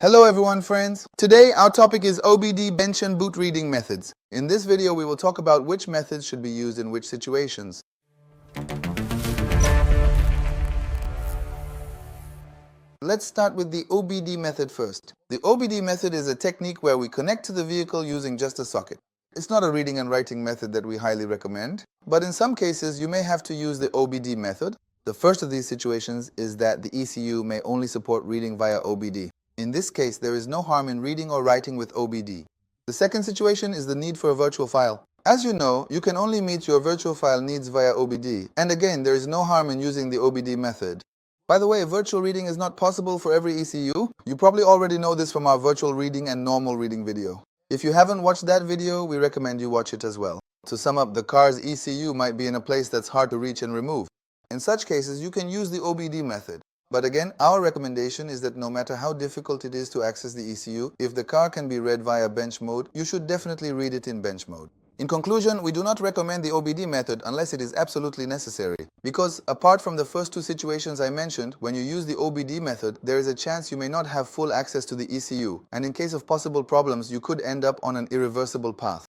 Hello everyone friends. Today our topic is OBD bench and boot reading methods. In this video we will talk about which methods should be used in which situations. Let's start with the OBD method first. The OBD method is a technique where we connect to the vehicle using just a socket. It's not a reading and writing method that we highly recommend, but in some cases you may have to use the OBD method. The first of these situations is that the ECU may only support reading via OBD. In this case, there is no harm in reading or writing with OBD. The second situation is the need for a virtual file. As you know, you can only meet your virtual file needs via OBD, and again, there is no harm in using the OBD method. By the way, virtual reading is not possible for every ECU. You probably already know this from our virtual reading and normal reading video. If you haven't watched that video, we recommend you watch it as well. To sum up, the car's ECU might be in a place that's hard to reach and remove. In such cases, you can use the OBD method. But again, our recommendation is that no matter how difficult it is to access the ECU, if the car can be read via bench mode, you should definitely read it in bench mode. In conclusion, we do not recommend the OBD method unless it is absolutely necessary, because apart from the first two situations I mentioned, when you use the OBD method, there is a chance you may not have full access to the ECU, and in case of possible problems, you could end up on an irreversible path.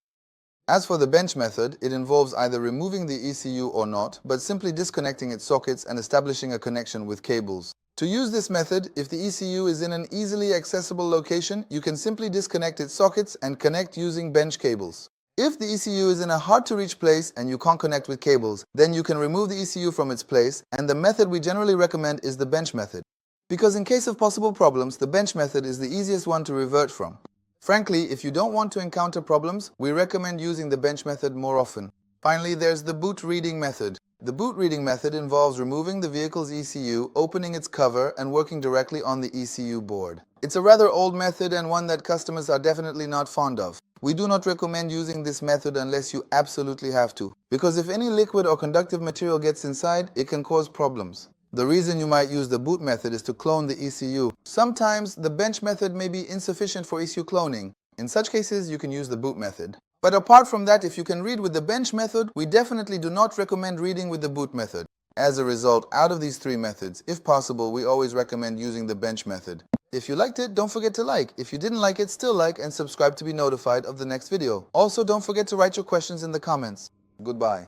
As for the bench method, it involves either removing the ECU or not, but simply disconnecting its sockets and establishing a connection with cables. To use this method, if the ECU is in an easily accessible location, you can simply disconnect its sockets and connect using bench cables. If the ECU is in a hard-to-reach place and you can't connect with cables, then you can remove the ECU from its place, and the method we generally recommend is the bench method. Because in case of possible problems, the bench method is the easiest one to revert from. Frankly, if you don't want to encounter problems, we recommend using the bench method more often. Finally, there's the boot reading method. The boot reading method involves removing the vehicle's ECU, opening its cover, and working directly on the ECU board. It's a rather old method and one that customers are definitely not fond of. We do not recommend using this method unless you absolutely have to, because if any liquid or conductive material gets inside, it can cause problems. The reason you might use the boot method is to clone the ECU. Sometimes the bench method may be insufficient for ECU cloning. In such cases, you can use the boot method. But apart from that, if you can read with the bench method, we definitely do not recommend reading with the boot method. As a result, out of these three methods, if possible, we always recommend using the bench method. If you liked it, don't forget to like. If you didn't like it, still like and subscribe to be notified of the next video. Also, don't forget to write your questions in the comments. Goodbye.